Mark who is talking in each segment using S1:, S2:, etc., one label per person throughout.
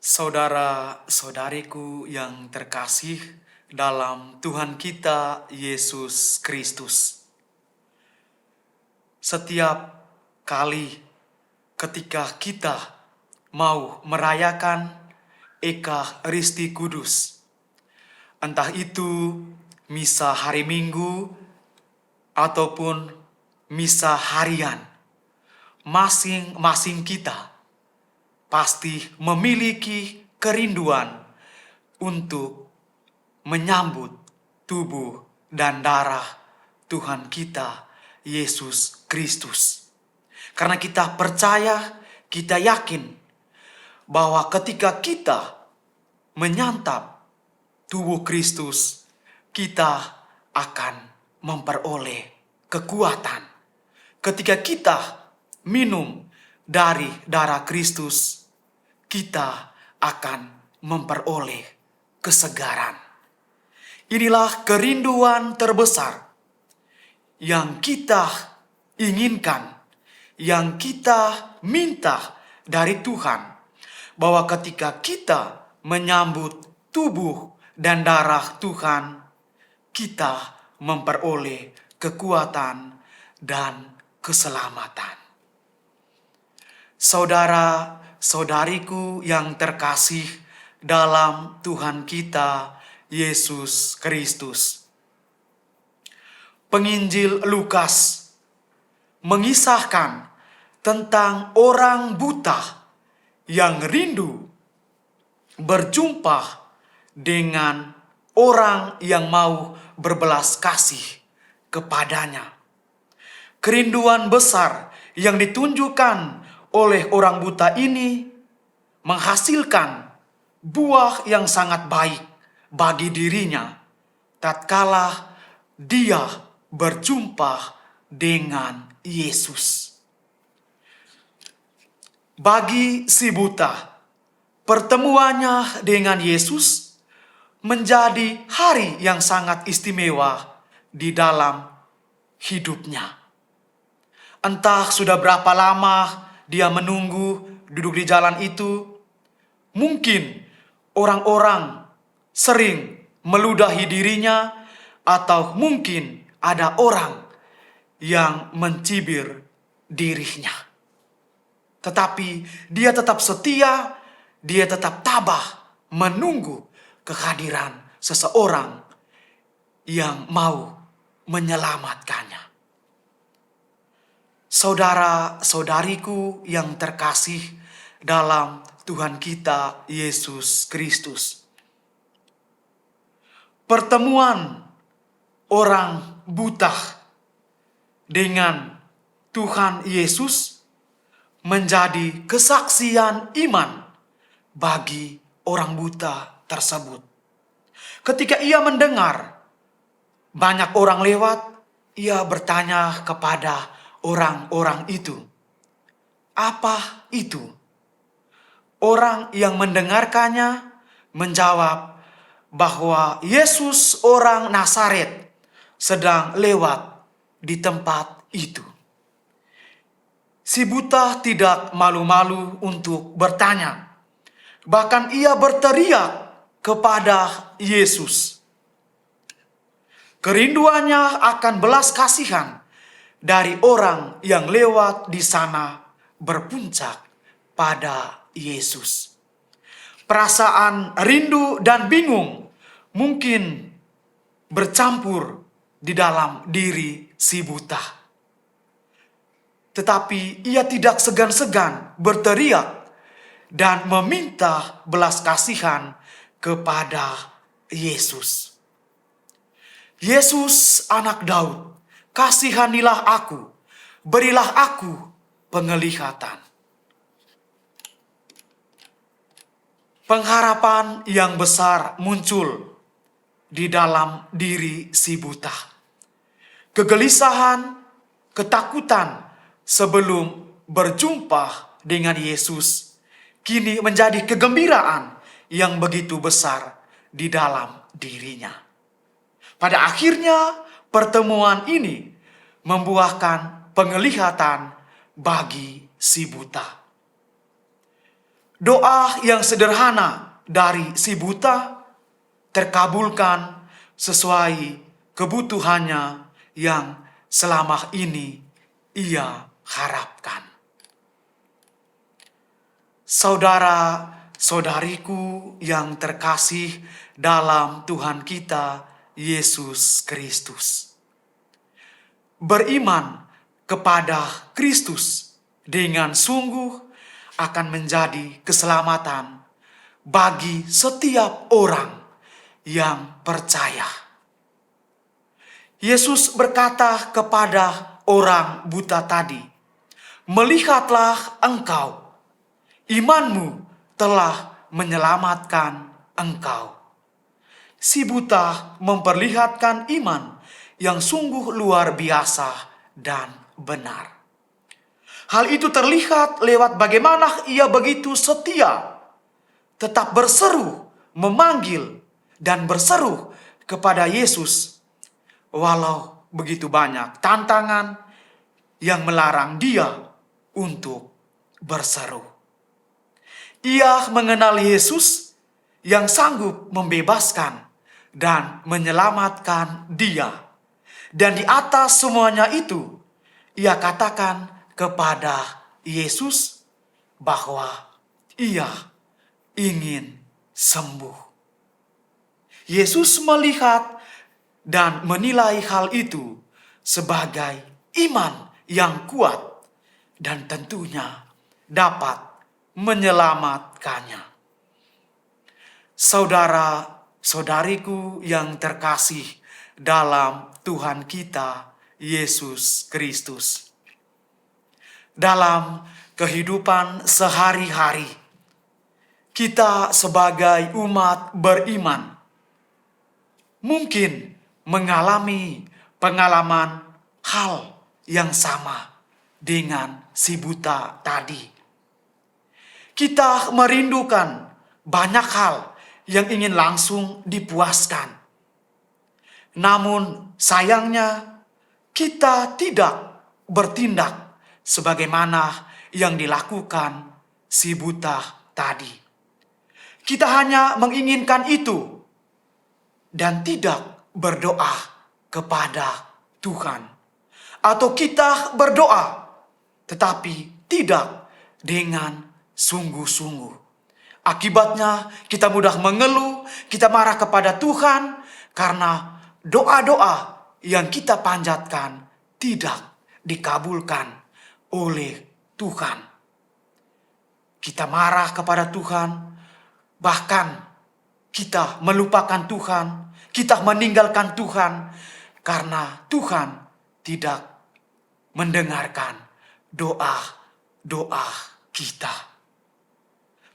S1: Saudara-saudariku yang terkasih dalam Tuhan kita Yesus Kristus. Setiap kali ketika kita mau merayakan Ekaristi Kudus, entah itu misa hari Minggu ataupun misa harian, masing-masing kita pasti memiliki kerinduan untuk menyambut tubuh dan darah Tuhan kita Yesus Kristus. Karena kita percaya, kita yakin bahwa ketika kita menyantap tubuh Kristus, kita akan memperoleh kekuatan. Ketika kita minum dari darah Kristus, kita akan memperoleh kesegaran. Inilah kerinduan terbesar yang kita inginkan, yang kita minta dari Tuhan, bahwa ketika kita menyambut tubuh dan darah Tuhan, kita memperoleh kekuatan dan keselamatan. Saudara-saudariku yang terkasih dalam Tuhan kita Yesus Kristus. Penginjil Lukas mengisahkan tentang orang buta yang rindu berjumpa dengan orang yang mau berbelas kasih kepadanya. Kerinduan besar yang ditunjukkan oleh orang buta ini menghasilkan buah yang sangat baik bagi dirinya tatkala dia berjumpa dengan Yesus. Bagi si buta, pertemuannya dengan Yesus menjadi hari yang sangat istimewa di dalam hidupnya. Entah sudah berapa lama dia menunggu duduk di jalan itu. Mungkin orang-orang sering meludahi dirinya, atau mungkin ada orang yang mencibir dirinya. Tetapi dia tetap setia, dia tetap tabah menunggu kehadiran seseorang yang mau menyelamatkannya. Saudara-saudariku yang terkasih dalam Tuhan kita Yesus Kristus. Pertemuan orang buta dengan Tuhan Yesus menjadi kesaksian iman bagi orang buta tersebut. Ketika ia mendengar banyak orang lewat, ia bertanya kepada orang-orang itu, "Apa itu?" Orang yang mendengarkannya menjawab bahwa Yesus orang Nazaret sedang lewat di tempat itu. Si buta tidak malu-malu untuk bertanya. Bahkan ia berteriak kepada Yesus. Kerinduannya akan belas kasihan dari orang yang lewat di sana berpuncak pada Yesus. Perasaan rindu dan bingung mungkin bercampur di dalam diri si buta. Tetapi ia tidak segan-segan berteriak dan meminta belas kasihan kepada Yesus. "Yesus, anak Daud, kasihanilah aku, berilah aku penglihatan." Pengharapan yang besar muncul di dalam diri si buta. Kegelisahan, ketakutan sebelum berjumpa dengan Yesus kini menjadi kegembiraan yang begitu besar di dalam dirinya. Pada akhirnya pertemuan ini membuahkan penglihatan bagi si buta. Doa yang sederhana dari si buta terkabulkan sesuai kebutuhannya yang selama ini ia harapkan. Saudara-saudariku yang terkasih dalam Tuhan kita Yesus Kristus. Beriman kepada Kristus dengan sungguh akan menjadi keselamatan bagi setiap orang yang percaya. Yesus berkata kepada orang buta tadi, "Melihatlah engkau, imanmu telah menyelamatkan engkau." Si buta memperlihatkan iman yang sungguh luar biasa dan benar. Hal itu terlihat lewat bagaimana ia begitu setia, tetap berseru, memanggil, dan berseru kepada Yesus. Walau begitu banyak tantangan yang melarang dia untuk berseru. Ia mengenal Yesus yang sanggup membebaskan dan menyelamatkan dia. Dan di atas semuanya itu, ia katakan kepada Yesus bahwa ia ingin sembuh. Yesus melihat dan menilai hal itu sebagai iman yang kuat dan tentunya dapat menyelamatkannya. Saudara-saudariku yang terkasih dalam Tuhan kita Yesus Kristus. Dalam kehidupan sehari-hari, kita sebagai umat beriman mungkin mengalami pengalaman hal yang sama dengan si buta tadi. Kita merindukan banyak hal yang ingin langsung dipuaskan. Namun sayangnya kita tidak bertindak sebagaimana yang dilakukan si buta tadi. Kita hanya menginginkan itu dan tidak berdoa kepada Tuhan. Atau kita berdoa tetapi tidak dengan sungguh-sungguh. Akibatnya kita mudah mengeluh, kita marah kepada Tuhan karena doa-doa yang kita panjatkan tidak dikabulkan oleh Tuhan. Kita marah kepada Tuhan, bahkan kita melupakan Tuhan, kita meninggalkan Tuhan karena Tuhan tidak mendengarkan doa-doa kita.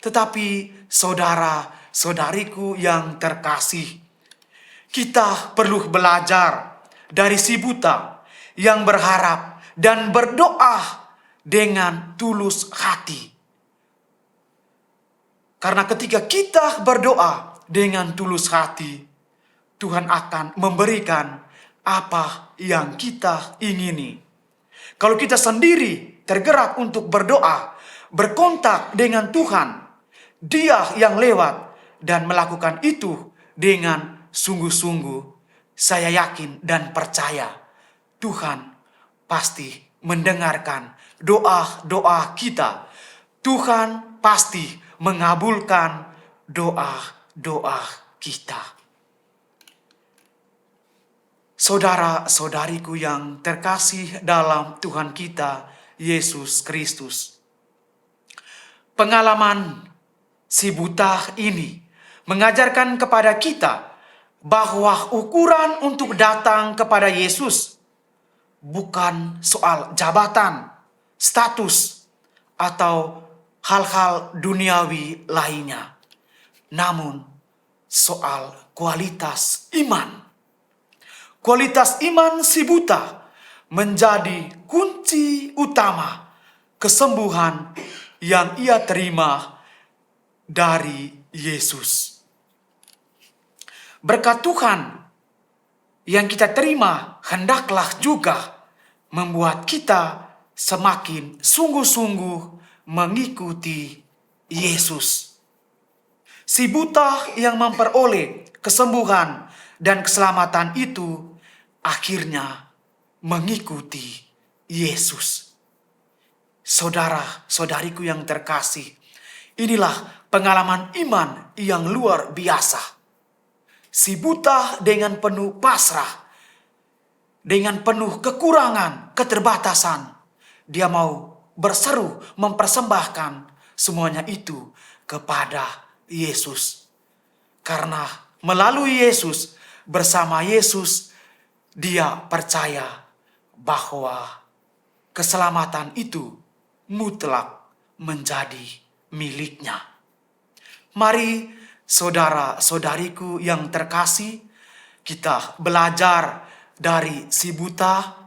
S1: Tetapi saudara-saudariku yang terkasih, kita perlu belajar dari si buta yang berharap dan berdoa dengan tulus hati. Karena ketika kita berdoa dengan tulus hati, Tuhan akan memberikan apa yang kita ingini. Kalau kita sendiri tergerak untuk berdoa, berkontak dengan Tuhan, Dia yang lewat dan melakukan itu dengan sungguh-sungguh, saya yakin dan percaya Tuhan pasti mendengarkan doa-doa kita. Tuhan pasti mengabulkan doa-doa kita. Saudara-saudariku yang terkasih dalam Tuhan kita Yesus Kristus. Pengalaman si buta ini mengajarkan kepada kita bahwa ukuran untuk datang kepada Yesus bukan soal jabatan, status, atau hal-hal duniawi lainnya. Namun soal kualitas iman. Kualitas iman si buta menjadi kunci utama kesembuhan yang ia terima dari Yesus. Berkat Tuhan yang kita terima hendaklah juga membuat kita semakin sungguh-sungguh mengikuti Yesus. Si buta yang memperoleh kesembuhan dan keselamatan itu akhirnya mengikuti Yesus. Saudara-saudariku yang terkasih, inilah pengalaman iman yang luar biasa. Si buta dengan penuh pasrah, dengan penuh kekurangan, keterbatasan, dia mau berseru mempersembahkan semuanya itu kepada Yesus. Karena melalui Yesus, bersama Yesus, dia percaya bahwa keselamatan itu mutlak menjadi miliknya. Mari saudara-saudariku yang terkasih, kita belajar dari si buta.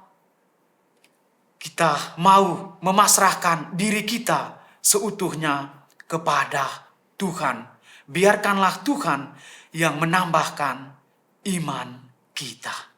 S1: Kita mau memasrahkan diri kita seutuhnya kepada Tuhan. Biarkanlah Tuhan yang menambahkan iman kita.